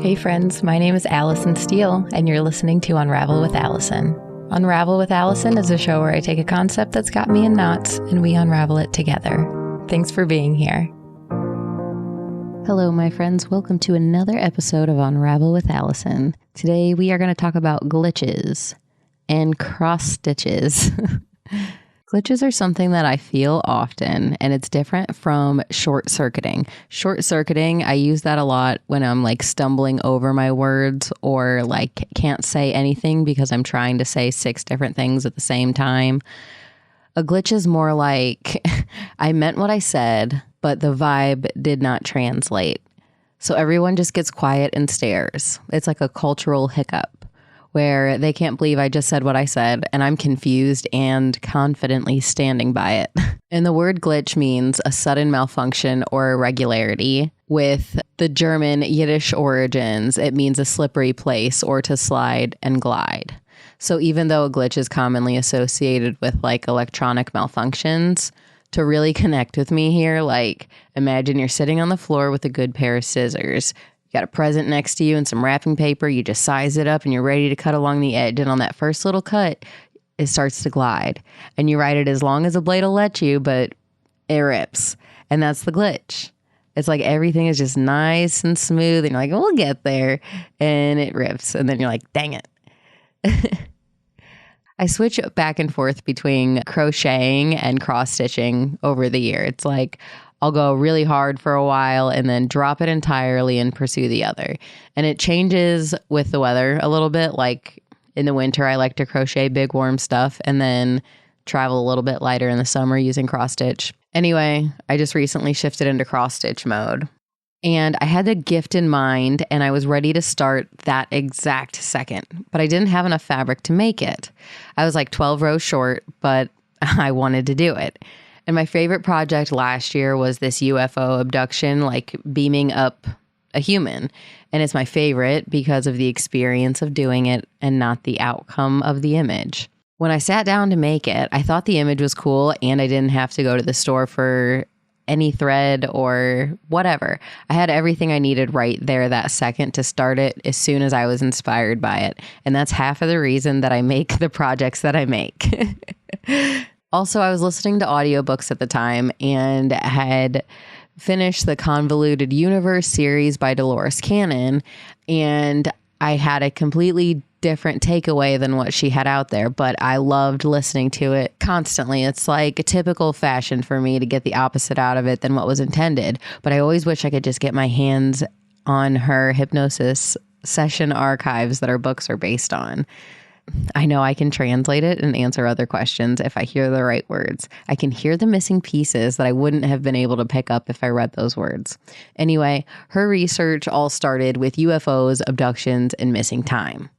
Hey friends, my name is Allison Steele, and you're listening to Unravel with Allison. Unravel with Allison is a show where I take a concept that's got me in knots, and we unravel it together. Thanks for being here. Hello, my friends. Welcome to another episode of Unravel with Allison. Today, we are going to talk about glitches and cross stitches. Glitches are something that I feel often, and it's different from short-circuiting. Short-circuiting, I use that a lot when I'm stumbling over my words or can't say anything because I'm trying to say 6 different things at the same time. A glitch is more like I meant what I said, but the vibe did not translate. So everyone just gets quiet and stares. It's like a cultural hiccup where they can't believe I just said what I said, and I'm confused and confidently standing by it. And the word glitch means a sudden malfunction or irregularity. With the German Yiddish origins, it means a slippery place or to slide and glide. So even though a glitch is commonly associated with electronic malfunctions, to really connect with me here, imagine you're sitting on the floor with a good pair of scissors. You got a present next to you and some wrapping paper. You just size it up and you're ready to cut along the edge. And on that first little cut, it starts to glide. And you ride it as long as the blade will let you, but it rips. And that's the glitch. It's like everything is just nice and smooth. And you're like, we'll get there. And it rips. And then you're like, dang it. I switch back and forth between crocheting and cross stitching over the year. It's like I'll go really hard for a while and then drop it entirely and pursue the other. And it changes with the weather a little bit. Like in the winter, I like to crochet big warm stuff and then travel a little bit lighter in the summer using cross stitch. Anyway, I just recently shifted into cross stitch mode. And I had the gift in mind and I was ready to start that exact second, but I didn't have enough fabric to make it. I was 12 rows short, but I wanted to do it. And my favorite project last year was this UFO abduction, beaming up a human. And it's my favorite because of the experience of doing it and not the outcome of the image. When I sat down to make it, I thought the image was cool and I didn't have to go to the store for any thread or whatever. I had everything I needed right there that second to start it as soon as I was inspired by it. And that's half of the reason that I make the projects that I make. Also, I was listening to audiobooks at the time and had finished the Convoluted Universe series by Dolores Cannon, and I had a completely different takeaway than what she had out there, but I loved listening to it constantly. It's like a typical fashion for me to get the opposite out of it than what was intended, but I always wish I could just get my hands on her hypnosis session archives that her books are based on. I know I can translate it and answer other questions if I hear the right words. I can hear the missing pieces that I wouldn't have been able to pick up if I read those words. Anyway, her research all started with UFOs, abductions, and missing time.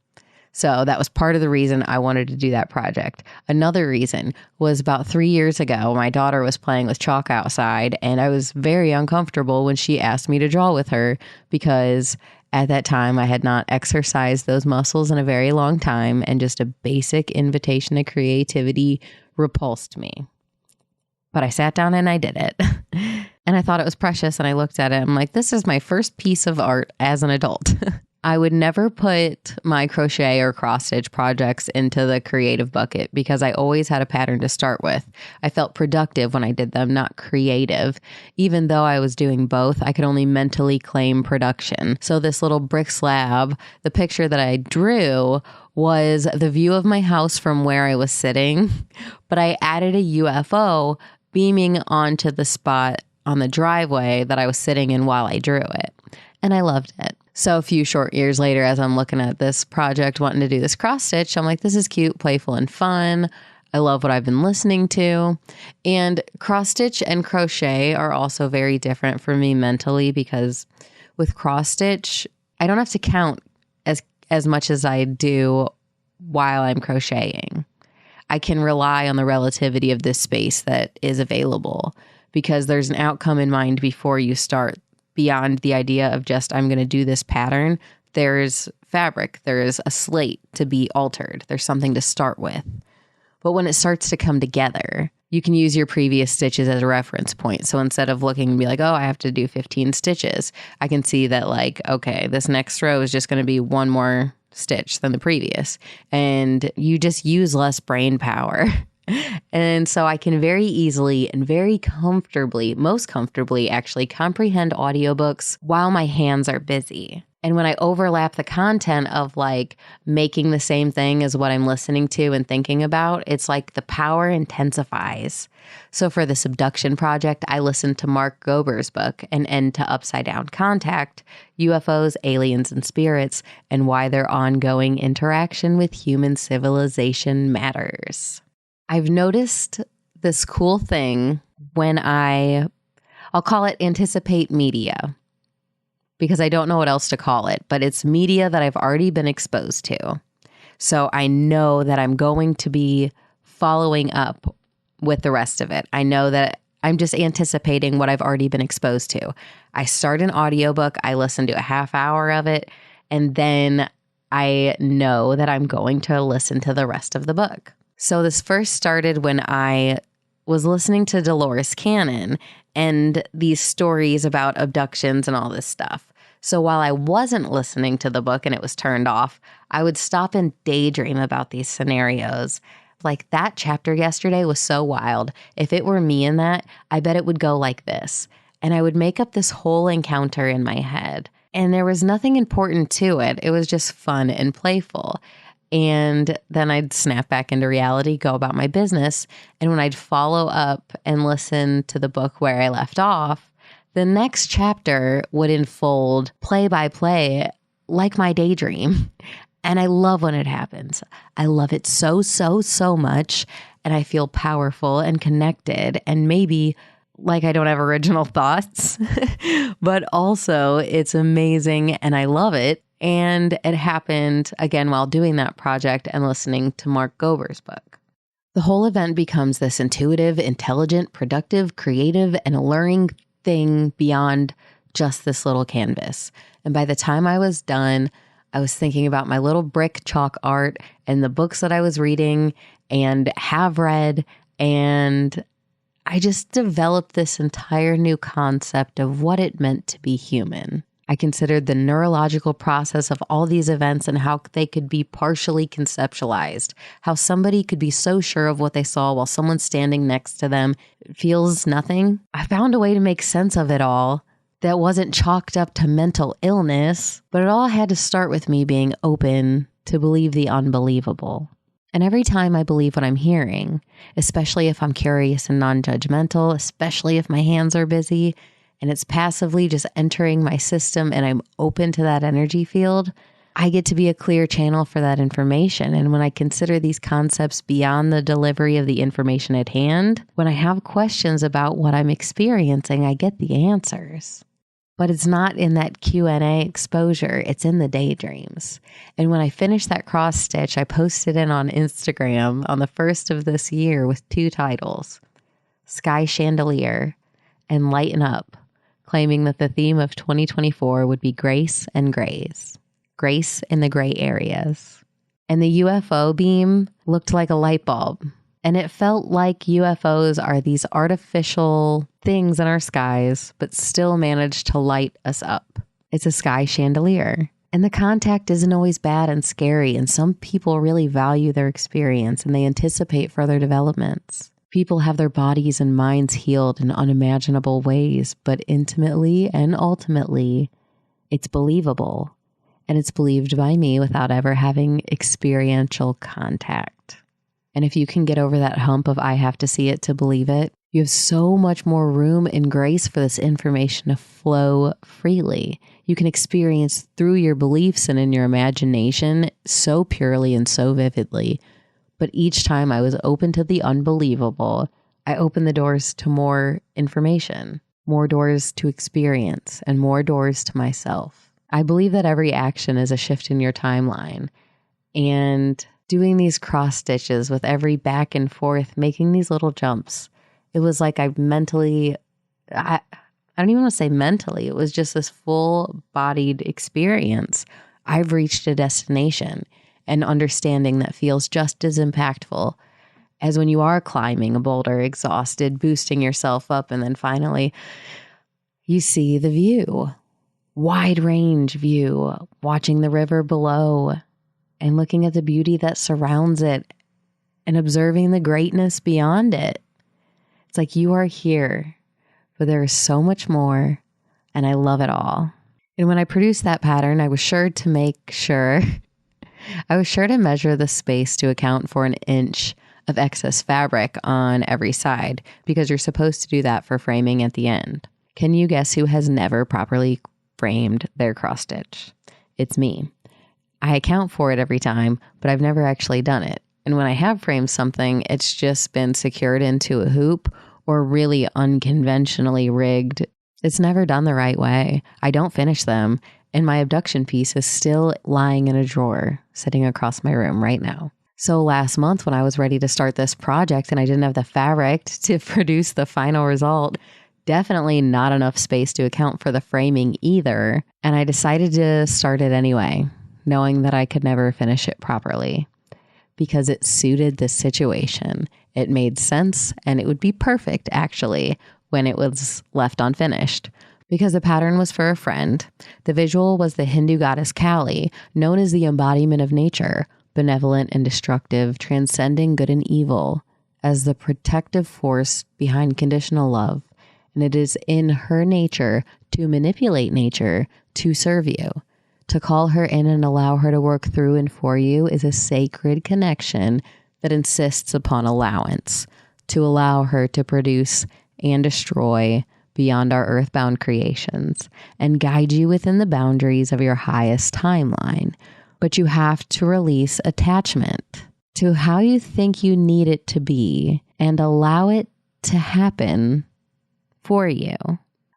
So that was part of the reason I wanted to do that project. Another reason was about 3 years ago, my daughter was playing with chalk outside, and I was very uncomfortable when she asked me to draw with her because at that time, I had not exercised those muscles in a very long time, and just a basic invitation to creativity repulsed me. But I sat down and I did it. And I thought it was precious, and I looked at it. I'm like, this is my first piece of art as an adult. I would never put my crochet or cross stitch projects into the creative bucket because I always had a pattern to start with. I felt productive when I did them, not creative. Even though I was doing both, I could only mentally claim production. So this little brick slab, the picture that I drew was the view of my house from where I was sitting, but I added a UFO beaming onto the spot on the driveway that I was sitting in while I drew it. And I loved it. So a few short years later, as I'm looking at this project, wanting to do this cross stitch, I'm like, this is cute, playful, and fun. I love what I've been listening to. And cross stitch and crochet are also very different for me mentally because with cross stitch, I don't have to count as much as I do while I'm crocheting. I can rely on the relativity of this space that is available because there's an outcome in mind before you start. Beyond the idea of just, I'm going to do this pattern, there's fabric, there's a slate to be altered, there's something to start with. But when it starts to come together, you can use your previous stitches as a reference point. So instead of looking and be like, oh, I have to do 15 stitches, I can see that like, okay, this next row is just going to be one more stitch than the previous. And you just use less brain power. And so I can very easily and very comfortably, most comfortably actually, comprehend audiobooks while my hands are busy. And when I overlap the content of like making the same thing as what I'm listening to and thinking about, it's like the power intensifies. So for the subduction project, I listened to Mark Gober's book, An End to Upside Down Contact, UFOs, Aliens, and Spirits, and Why Their Ongoing Interaction with Human Civilization Matters. I've noticed this cool thing when I'll call it anticipate media, because I don't know what else to call it, but it's media that I've already been exposed to. So I know that I'm going to be following up with the rest of it. I know that I'm just anticipating what I've already been exposed to. I start an audiobook, I listen to a half hour of it, and then I know that I'm going to listen to the rest of the book. So this first started when I was listening to Dolores Cannon and these stories about abductions and all this stuff. So while I wasn't listening to the book and it was turned off, I would stop and daydream about these scenarios. Like that chapter yesterday was so wild. If it were me in that, I bet it would go like this. And I would make up this whole encounter in my head. And there was nothing important to it. It was just fun and playful. And then I'd snap back into reality, go about my business. And when I'd follow up and listen to the book where I left off, the next chapter would unfold play by play like my daydream. And I love when it happens. I love it so, so, so much. And I feel powerful and connected and maybe like I don't have original thoughts, but also it's amazing and I love it. And it happened again while doing that project and listening to Mark Gober's book. The whole event becomes this intuitive, intelligent, productive, creative, and alluring thing beyond just this little canvas. And by the time I was done, I was thinking about my little brick chalk art and the books that I was reading and have read. And I just developed this entire new concept of what it meant to be human. I considered the neurological process of all these events and how they could be partially conceptualized, how somebody could be so sure of what they saw while someone standing next to them feels nothing. I found a way to make sense of it all that wasn't chalked up to mental illness, but it all had to start with me being open to believe the unbelievable. And every time I believe what I'm hearing, especially if I'm curious and non-judgmental, especially if my hands are busy, and it's passively just entering my system and I'm open to that energy field, I get to be a clear channel for that information. And when I consider these concepts beyond the delivery of the information at hand, when I have questions about what I'm experiencing, I get the answers. But it's not in that Q&A exposure, it's in the daydreams. And when I finished that cross stitch, I posted it on Instagram on the 1st of this year with 2 titles, Sky Chandelier and Lighten Up, claiming that the theme of 2024 would be grace and grays, grace in the gray areas. And the UFO beam looked like a light bulb. And it felt like UFOs are these artificial things in our skies, but still manage to light us up. It's a sky chandelier. And the contact isn't always bad and scary. And some people really value their experience and they anticipate further developments. People have their bodies and minds healed in unimaginable ways, but intimately and ultimately, it's believable. And it's believed by me without ever having experiential contact. And if you can get over that hump of I have to see it to believe it, you have so much more room and grace for this information to flow freely. You can experience through your beliefs and in your imagination so purely and so vividly. But each time I was open to the unbelievable, I opened the doors to more information, more doors to experience, and more doors to myself. I believe that every action is a shift in your timeline. And doing these cross stitches with every back and forth, making these little jumps, it was like I don't even want to say mentally, it was just this full-bodied experience. I've reached a destination and understanding that feels just as impactful as when you are climbing a boulder, exhausted, boosting yourself up, and then finally you see the view, wide range view, watching the river below and looking at the beauty that surrounds it and observing the greatness beyond it. It's like you are here, but there is so much more, and I love it all. And when I produced that pattern, I was sure to measure the space to account for an inch of excess fabric on every side, because you're supposed to do that for framing at the end. Can you guess who has never properly framed their cross stitch? It's me. I account for it every time, but I've never actually done it. And when I have framed something, it's just been secured into a hoop or really unconventionally rigged. It's never done the right way. I don't finish them, and my abduction piece is still lying in a drawer sitting across my room right now. So last month when I was ready to start this project and I didn't have the fabric to produce the final result, definitely not enough space to account for the framing either, and I decided to start it anyway, knowing that I could never finish it properly because it suited the situation. It made sense, and it would be perfect actually when it was left unfinished. Because the pattern was for a friend. The visual was the Hindu goddess Kali, known as the embodiment of nature, benevolent and destructive, transcending good and evil, as the protective force behind conditional love. And it is in her nature to manipulate nature to serve you. To call her in and allow her to work through and for you is a sacred connection that insists upon allowance, to allow her to produce and destroy beyond our earthbound creations and guide you within the boundaries of your highest timeline. But you have to release attachment to how you think you need it to be and allow it to happen for you,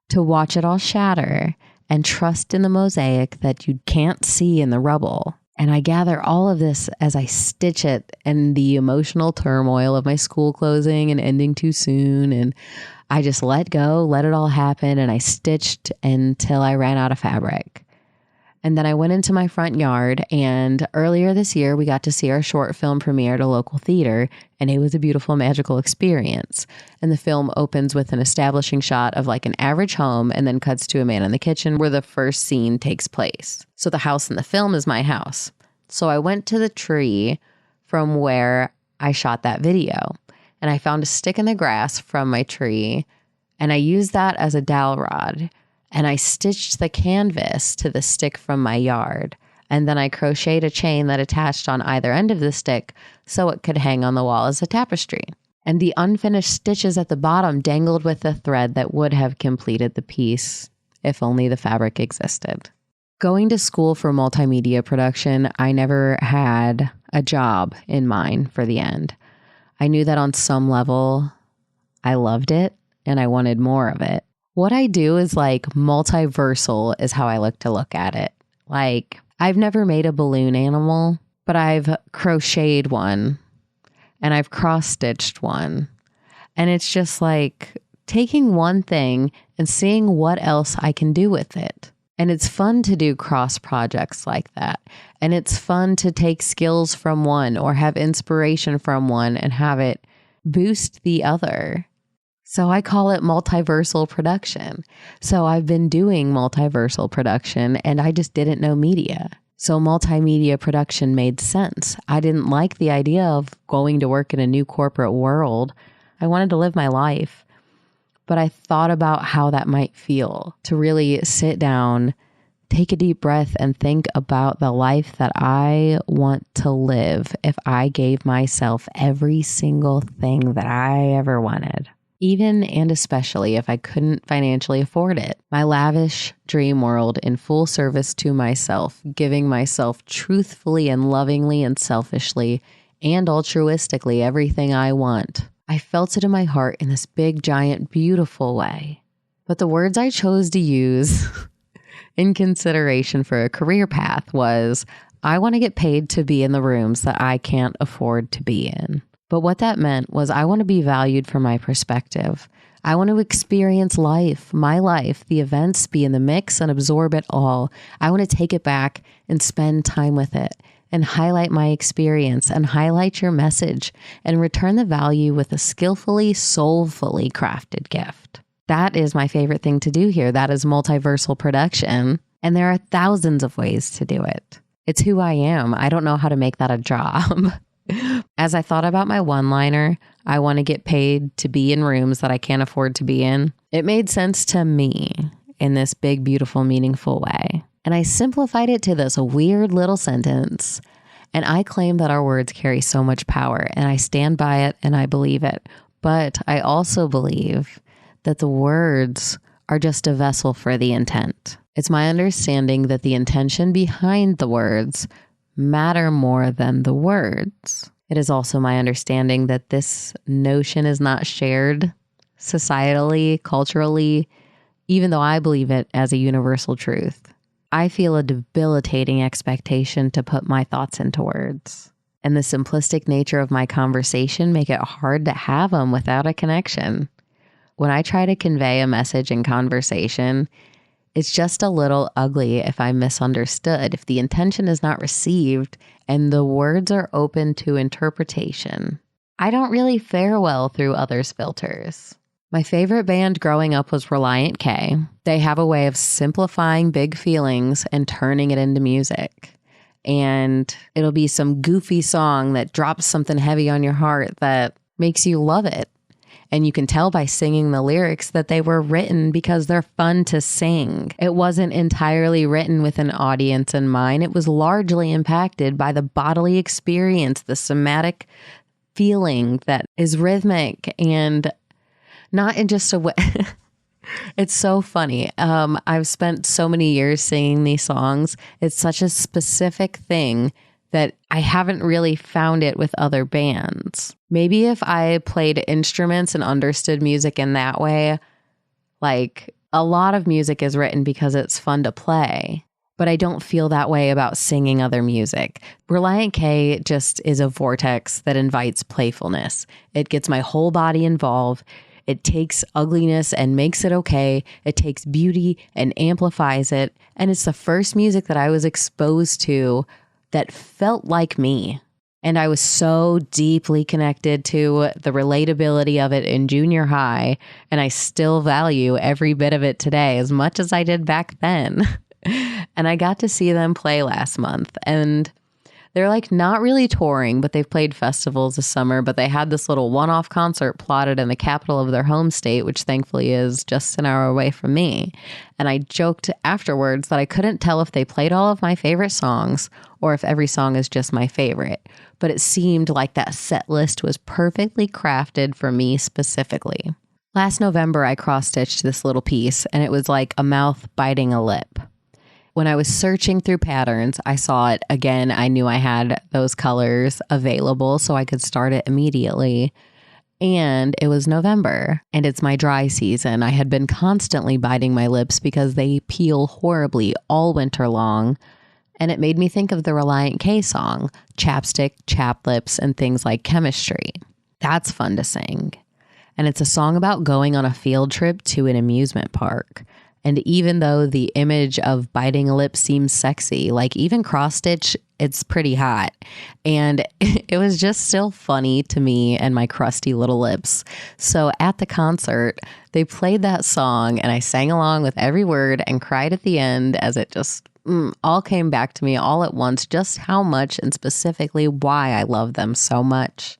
to watch it all shatter and trust in the mosaic that you can't see in the rubble. And I gather all of this as I stitch it and the emotional turmoil of my school closing and ending too soon. And I just let go, let it all happen. And I stitched until I ran out of fabric. And then I went into my front yard, and earlier this year, we got to see our short film premiere at a local theater, and it was a beautiful, magical experience. And the film opens with an establishing shot of like an average home and then cuts to a man in the kitchen where the first scene takes place. So the house in the film is my house. So I went to the tree from where I shot that video, and I found a stick in the grass from my tree, and I used that as a dowel rod. And I stitched the canvas to the stick from my yard. And then I crocheted a chain that attached on either end of the stick so it could hang on the wall as a tapestry. And the unfinished stitches at the bottom dangled with the thread that would have completed the piece if only the fabric existed. Going to school for multimedia production, I never had a job in mind for the end. I knew that on some level, I loved it and I wanted more of it. What I do is like multiversal is how I look at it. Like I've never made a balloon animal, but I've crocheted one and I've cross-stitched one. And it's just like taking one thing and seeing what else I can do with it. And it's fun to do cross projects like that. And it's fun to take skills from one or have inspiration from one and have it boost the other. So I call it multiversal production. So I've been doing multiversal production and I just didn't know media. So multimedia production made sense. I didn't like the idea of going to work in a new corporate world. I wanted to live my life. But I thought about how that might feel to really sit down, take a deep breath and think about the life that I want to live if I gave myself every single thing that I ever wanted. Even and especially if I couldn't financially afford it. My lavish dream world in full service to myself, giving myself truthfully and lovingly and selfishly and altruistically everything I want. I felt it in my heart in this big, giant, beautiful way. But the words I chose to use in consideration for a career path was, I want to get paid to be in the rooms that I can't afford to be in. But what that meant was I want to be valued for my perspective. I want to experience life, my life, the events, be in the mix and absorb it all. I want to take it back and spend time with it and highlight my experience and highlight your message and return the value with a skillfully, soulfully crafted gift. That is my favorite thing to do here. That is multiversal production. And there are thousands of ways to do it. It's who I am. I don't know how to make that a job. As I thought about my one-liner, I want to get paid to be in rooms that I can't afford to be in. It made sense to me in this big, beautiful, meaningful way. And I simplified it to this weird little sentence. And I claim that our words carry so much power, and I stand by it and I believe it. But I also believe that the words are just a vessel for the intent. It's my understanding that the intention behind the words matter more than the words. It is also my understanding that this notion is not shared societally, culturally, even though I believe it as a universal truth. I feel a debilitating expectation to put my thoughts into words. And the simplistic nature of my conversation make it hard to have them without a connection. When I try to convey a message in conversation, it's just a little ugly if I'm misunderstood, if the intention is not received and the words are open to interpretation. I don't really fare well through others' filters. My favorite band growing up was Relient K. They have a way of simplifying big feelings and turning it into music. And it'll be some goofy song that drops something heavy on your heart that makes you love it. And you can tell by singing the lyrics that they were written because they're fun to sing. It wasn't entirely written with an audience in mind. It was largely impacted by the bodily experience, the somatic feeling that is rhythmic and not in just a way. It's so funny. I've spent so many years singing these songs. It's such a specific thing that I haven't really found it with other bands. Maybe if I played instruments and understood music in that way, like a lot of music is written because it's fun to play, but I don't feel that way about singing other music. Relient K just is a vortex that invites playfulness. It gets my whole body involved. It takes ugliness and makes it okay. It takes beauty and amplifies it. And it's the first music that I was exposed to that felt like me. And I was so deeply connected to the relatability of it in junior high. And I still value every bit of it today as much as I did back then. And I got to see them play last month. And they're like not really touring, but they've played festivals this summer. But they had this little one-off concert plotted in the capital of their home state, which thankfully is just an hour away from me. And I joked afterwards that I couldn't tell if they played all of my favorite songs or if every song is just my favorite. But it seemed like that set list was perfectly crafted for me specifically. Last November, I cross-stitched this little piece, and it was like a mouth biting a lip. When I was searching through patterns, I saw it again. I knew I had those colors available, so I could start it immediately. And it was November, and it's my dry season. I had been constantly biting my lips because they peel horribly all winter long. And it made me think of the Relient K song, Chapstick, Chapped Lips, and things like chemistry. That's fun to sing. And it's a song about going on a field trip to an amusement park. And even though the image of biting a lip seems sexy, like even cross-stitch, it's pretty hot. And it was just still funny to me and my crusty little lips. So at the concert, they played that song and I sang along with every word and cried at the end as it just all came back to me all at once, just how much and specifically why I love them so much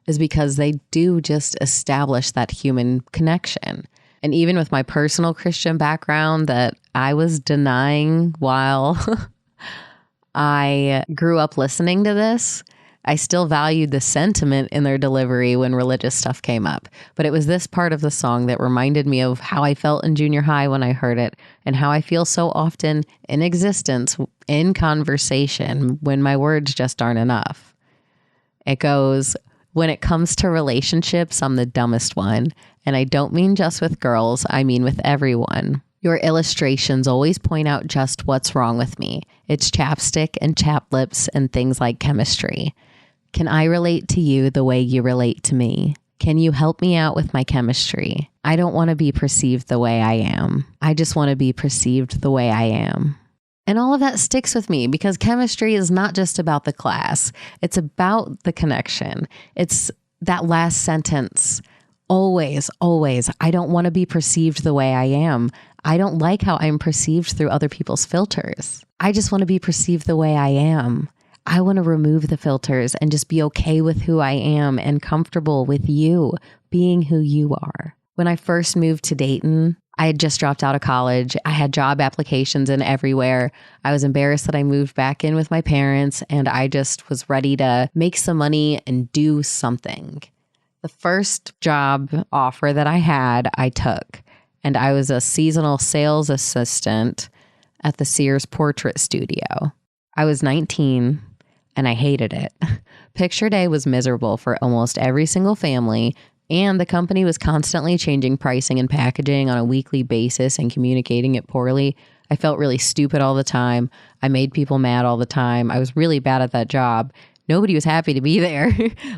is because they do just establish that human connection. And even with my personal Christian background that I was denying while I grew up listening to this, I still valued the sentiment in their delivery when religious stuff came up. But it was this part of the song that reminded me of how I felt in junior high when I heard it and how I feel so often in existence, in conversation, when my words just aren't enough. It goes, when it comes to relationships, I'm the dumbest one. And I don't mean just with girls, I mean with everyone. Your illustrations always point out just what's wrong with me. It's chapstick and chapped lips and things like chemistry. Can I relate to you the way you relate to me? Can you help me out with my chemistry? I don't want to be perceived the way I am. I just want to be perceived the way I am. And all of that sticks with me because chemistry is not just about the class. It's about the connection. It's that last sentence. Always, always, I don't want to be perceived the way I am. I don't like how I'm perceived through other people's filters. I just want to be perceived the way I am. I want to remove the filters and just be okay with who I am and comfortable with you being who you are. When I first moved to Dayton, I had just dropped out of college. I had job applications in everywhere. I was embarrassed that I moved back in with my parents, and I just was ready to make some money and do something. The first job offer that I had, I took, and I was a seasonal sales assistant at the Sears Portrait Studio. I was 19 and I hated it. Picture day was miserable for almost every single family, and the company was constantly changing pricing and packaging on a weekly basis and communicating it poorly. I felt really stupid all the time. I made people mad all the time. I was really bad at that job. Nobody was happy to be there.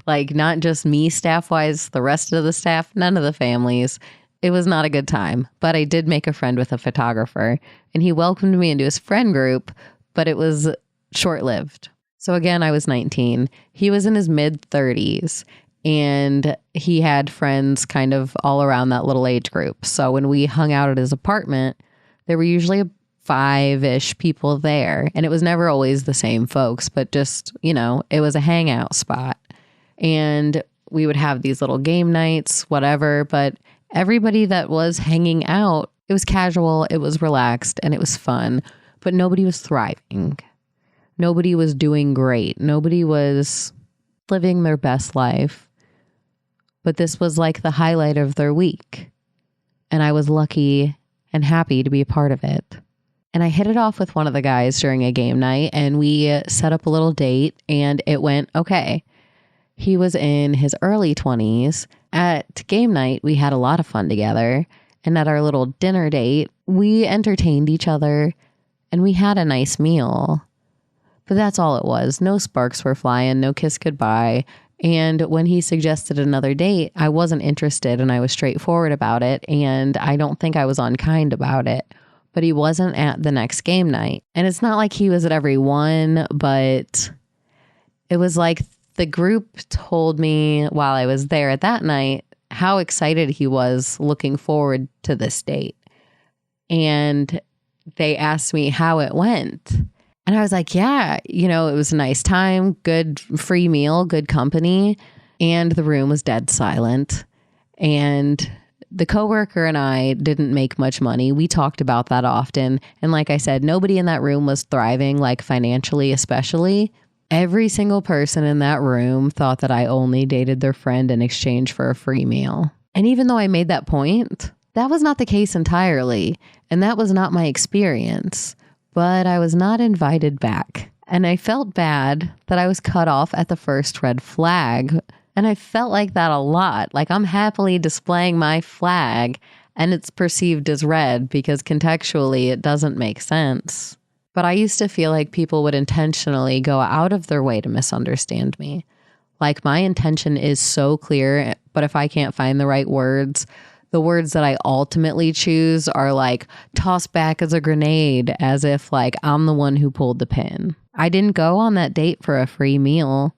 Like, not just me staff-wise, the rest of the staff, none of the families. It was not a good time, but I did make a friend with a photographer, and he welcomed me into his friend group, but it was short-lived. So again, I was 19. He was in his mid-30s, and he had friends kind of all around that little age group. So when we hung out at his apartment, there were usually 5-ish people there, and it was never always the same folks, but just, it was a hangout spot. And we would have these little game nights, whatever, but everybody that was hanging out, it was casual, it was relaxed, and it was fun, but nobody was thriving. Nobody was doing great. Nobody was living their best life. But this was like the highlight of their week. And I was lucky and happy to be a part of it. And I hit it off with one of the guys during a game night, and we set up a little date, and it went okay. He was in his early 20s. At game night, we had a lot of fun together. And at our little dinner date, we entertained each other, and we had a nice meal. But that's all it was. No sparks were flying, no kiss goodbye. And when he suggested another date, I wasn't interested, and I was straightforward about it. And I don't think I was unkind about it. But he wasn't at the next game night. And it's not like he was at every one, but it was like the group told me while I was there at that night how excited he was looking forward to this date. And they asked me how it went. And I was like, yeah, it was a nice time, good free meal, good company. And the room was dead silent. And the coworker and I didn't make much money. We talked about that often. And like I said, nobody in that room was thriving, like financially especially. Every single person in that room thought that I only dated their friend in exchange for a free meal. And even though I made that point, that was not the case entirely. And that was not my experience. But I was not invited back. And I felt bad that I was cut off at the first red flag. And I felt like that a lot. Like, I'm happily displaying my flag and it's perceived as red because contextually it doesn't make sense. But I used to feel like people would intentionally go out of their way to misunderstand me. Like, my intention is so clear, but if I can't find the right words, the words that I ultimately choose are like tossed back as a grenade, as if like I'm the one who pulled the pin. I didn't go on that date for a free meal,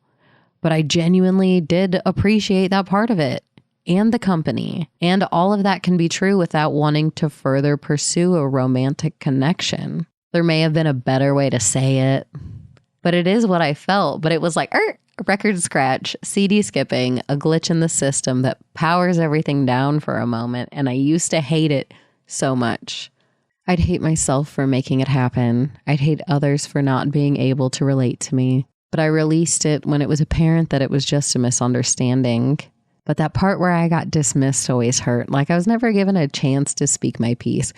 but I genuinely did appreciate that part of it and the company. And all of that can be true without wanting to further pursue a romantic connection. There may have been a better way to say it, but it is what I felt. But it was like, record scratch, CD skipping, a glitch in the system that powers everything down for a moment. And I used to hate it so much. I'd hate myself for making it happen. I'd hate others for not being able to relate to me. But I released it when it was apparent that it was just a misunderstanding. But that part where I got dismissed always hurt. Like, I was never given a chance to speak my piece.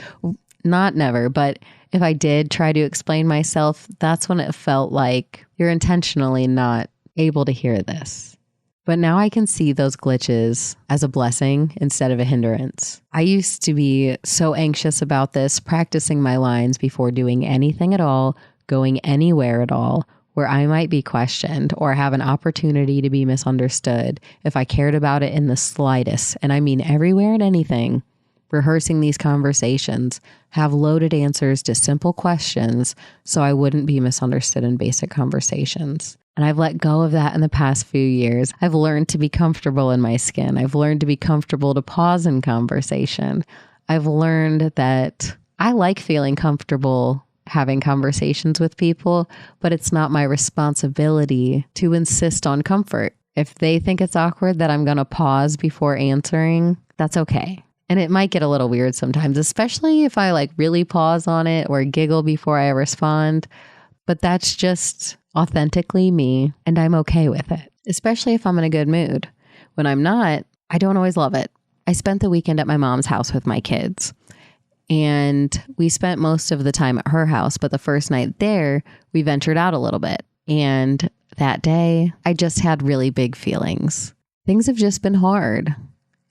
Not never, but if I did try to explain myself, that's when it felt like you're intentionally not able to hear this. But now I can see those glitches as a blessing instead of a hindrance. I used to be so anxious about this, practicing my lines before doing anything at all, going anywhere at all, where I might be questioned or have an opportunity to be misunderstood if I cared about it in the slightest. And I mean everywhere and anything. rehearsing these conversations, have loaded answers to simple questions so I wouldn't be misunderstood in basic conversations. And I've let go of that in the past few years. I've learned to be comfortable in my skin. I've learned to be comfortable to pause in conversation. I've learned that I like feeling comfortable having conversations with people, but it's not my responsibility to insist on comfort. If they think it's awkward that I'm going to pause before answering, that's okay. And it might get a little weird sometimes, especially if I really pause on it or giggle before I respond. But that's just authentically me, and I'm okay with it, especially if I'm in a good mood. When I'm not, I don't always love it. I spent the weekend at my mom's house with my kids, and we spent most of the time at her house. But the first night there, we ventured out a little bit. And that day, I just had really big feelings. Things have just been hard.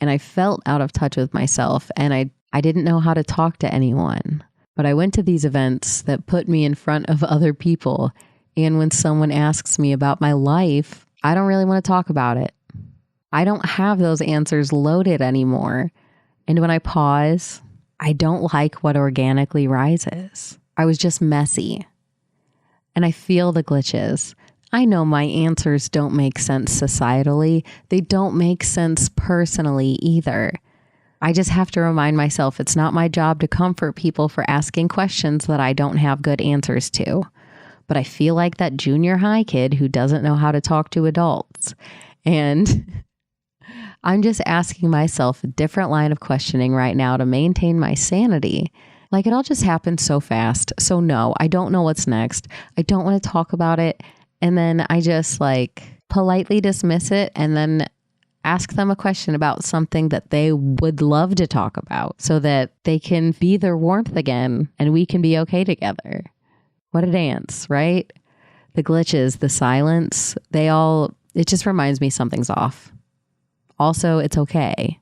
And I felt out of touch with myself, and I didn't know how to talk to anyone. But I went to these events that put me in front of other people. And when someone asks me about my life, I don't really want to talk about it. I don't have those answers loaded anymore. And when I pause, I don't like what organically rises. I was just messy. And I feel the glitches. I know my answers don't make sense societally. They don't make sense personally either. I just have to remind myself it's not my job to comfort people for asking questions that I don't have good answers to. But I feel like that junior high kid who doesn't know how to talk to adults. And I'm just asking myself a different line of questioning right now to maintain my sanity. It all just happened so fast. So no, I don't know what's next. I don't want to talk about it. And then I just politely dismiss it and then ask them a question about something that they would love to talk about so that they can be their warmth again and we can be okay together. What a dance, right? The glitches, the silence, it just reminds me something's off. Also, it's okay.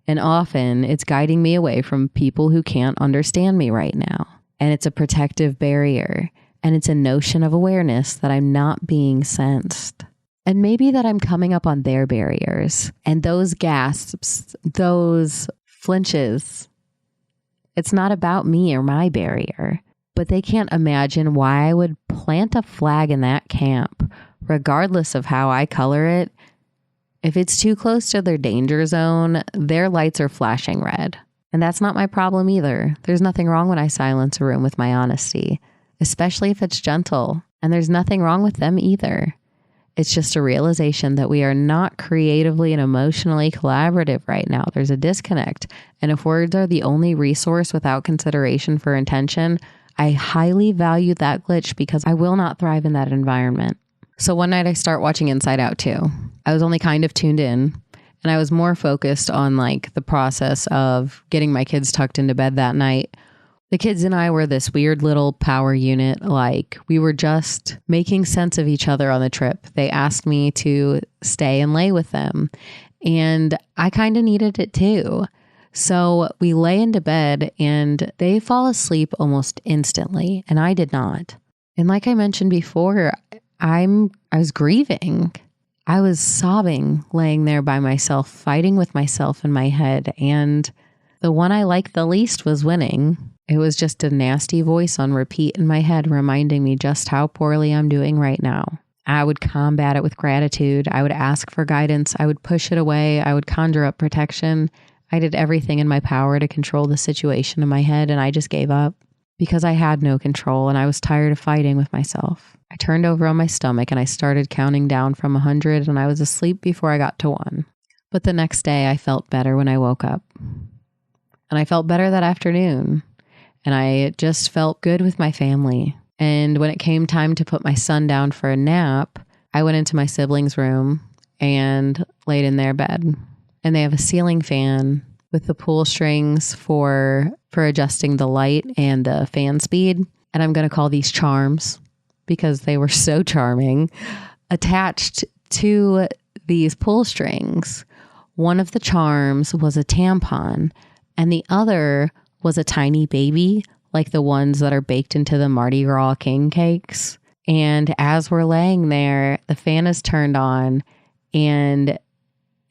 And often it's guiding me away from people who can't understand me right now. And it's a protective barrier. And it's a notion of awareness that I'm not being sensed. And maybe that I'm coming up on their barriers. And those gasps, those flinches, it's not about me or my barrier. But they can't imagine why I would plant a flag in that camp, regardless of how I color it. If it's too close to their danger zone, their lights are flashing red. And that's not my problem either. There's nothing wrong when I silence a room with my honesty. Especially if it's gentle. And there's nothing wrong with them either. It's just a realization that we are not creatively and emotionally collaborative right now. There's a disconnect. And if words are the only resource without consideration for intention, I highly value that glitch because I will not thrive in that environment. So one night I start watching Inside Out 2. I was only kind of tuned in. And I was more focused on the process of getting my kids tucked into bed that night. The kids and I were this weird little power unit. We were just making sense of each other on the trip. They asked me to stay and lay with them. And I kind of needed it too. So we lay into bed and they fall asleep almost instantly. And I did not. And like I mentioned before, I was grieving. I was sobbing, laying there by myself, fighting with myself in my head. And the one I liked the least was winning. It was just a nasty voice on repeat in my head, reminding me just how poorly I'm doing right now. I would combat it with gratitude. I would ask for guidance. I would push it away. I would conjure up protection. I did everything in my power to control the situation in my head, and I just gave up because I had no control and I was tired of fighting with myself. I turned over on my stomach and I started counting down from 100, and I was asleep before I got to 1. But the next day I felt better when I woke up. And I felt better that afternoon. And I just felt good with my family. And when it came time to put my son down for a nap, I went into my siblings' room and laid in their bed. And they have a ceiling fan with the pull strings for adjusting the light and the fan speed. And I'm going to call these charms because they were so charming. Attached to these pull strings, one of the charms was a tampon and the other was a tiny baby, like the ones that are baked into the Mardi Gras king cakes. And as we're laying there, the fan is turned on and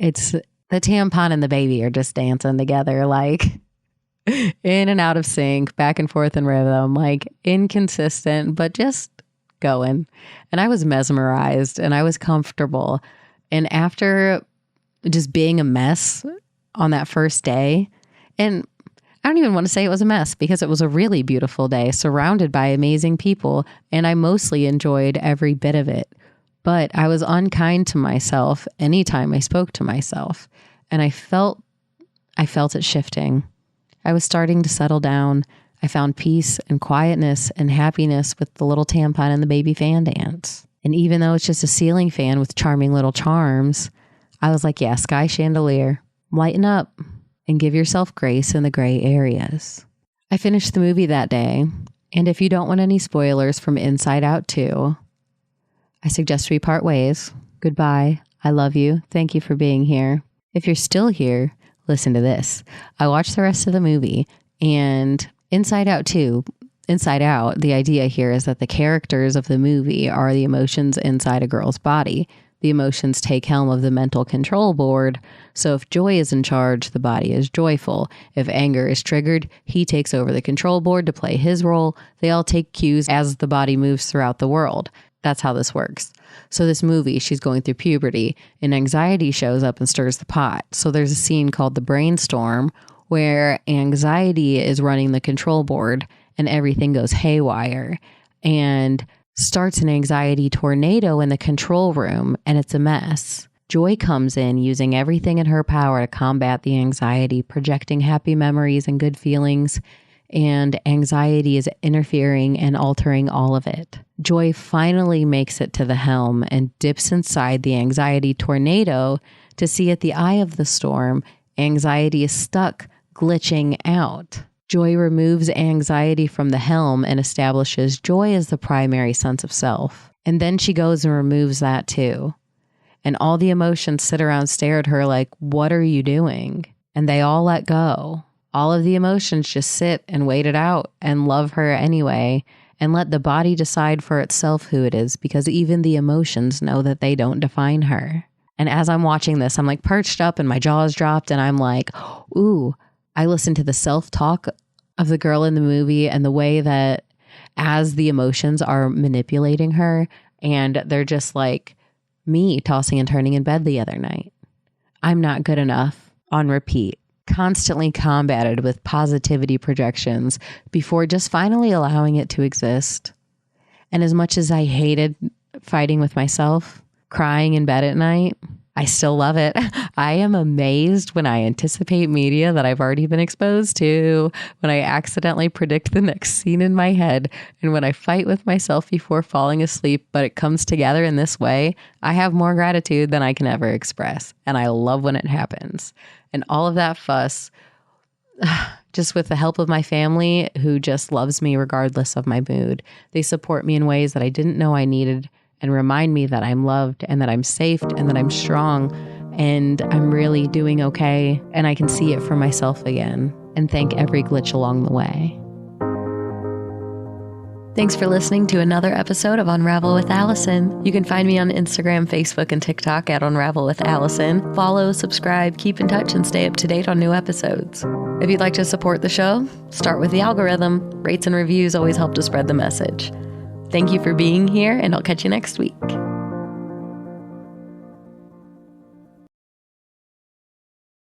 it's The tampon and the baby are just dancing together, like in and out of sync, back and forth in rhythm, like inconsistent, but just going. And I was mesmerized and I was comfortable. And after just being a mess on that first day, and I don't even want to say it was a mess because it was a really beautiful day surrounded by amazing people, and I mostly enjoyed every bit of it. But I was unkind to myself anytime I spoke to myself, and I felt it shifting. I was starting to settle down. I found peace and quietness and happiness with the little tampon and the baby fan dance. And even though it's just a ceiling fan with charming little charms, I was like, yeah, sky chandelier, lighten up and give yourself grace in the gray areas. I finished the movie that day, and if you don't want any spoilers from Inside Out 2, I suggest we part ways. Goodbye. I love you. Thank you for being here. If you're still here, listen to this. I watched the rest of the movie, and Inside Out 2, Inside Out, the idea here is that the characters of the movie are the emotions inside a girl's body. The emotions take helm of the mental control board. So if joy is in charge, the body is joyful. If anger is triggered, he takes over the control board to play his role. They all take cues as the body moves throughout the world. That's how this works. So this movie, she's going through puberty and anxiety shows up and stirs the pot. So there's a scene called the brainstorm where anxiety is running the control board and everything goes haywire and starts an anxiety tornado in the control room, and it's a mess. Joy comes in using everything in her power to combat the anxiety, projecting happy memories and good feelings, and anxiety is interfering and altering all of it. Joy finally makes it to the helm and dips inside the anxiety tornado to see at the eye of the storm, anxiety is stuck, glitching out. Joy removes anxiety from the helm and establishes joy as the primary sense of self. And then she goes and removes that too. And all the emotions sit around, stare at her like, what are you doing? And they all let go. All of the emotions just sit and wait it out and love her anyway and let the body decide for itself who it is, because even the emotions know that they don't define her. And as I'm watching this, I'm like perched up and my jaw's dropped and I'm like, ooh, I listened to the self-talk of the girl in the movie and the way that as the emotions are manipulating her, and they're just like me tossing and turning in bed the other night. I'm not good enough on repeat, constantly combated with positivity projections before just finally allowing it to exist. And as much as I hated fighting with myself, crying in bed at night, I still love it. I am amazed when I anticipate media that I've already been exposed to, when I accidentally predict the next scene in my head, and when I fight with myself before falling asleep, but it comes together in this way. I have more gratitude than I can ever express, and I love when it happens. And all of that fuss, just with the help of my family, who just loves me regardless of my mood. They support me in ways that I didn't know I needed, and remind me that I'm loved and that I'm safe and that I'm strong and I'm really doing okay, and I can see it for myself again and thank every glitch along the way. Thanks for listening to another episode of Unravel with Allison. You can find me on Instagram, Facebook, and TikTok at Unravel with Allison. Follow, subscribe, keep in touch, and stay up to date on new episodes. If you'd like to support the show, start with the algorithm. Rates and reviews always help to spread the message. Thank you for being here, and I'll catch you next week.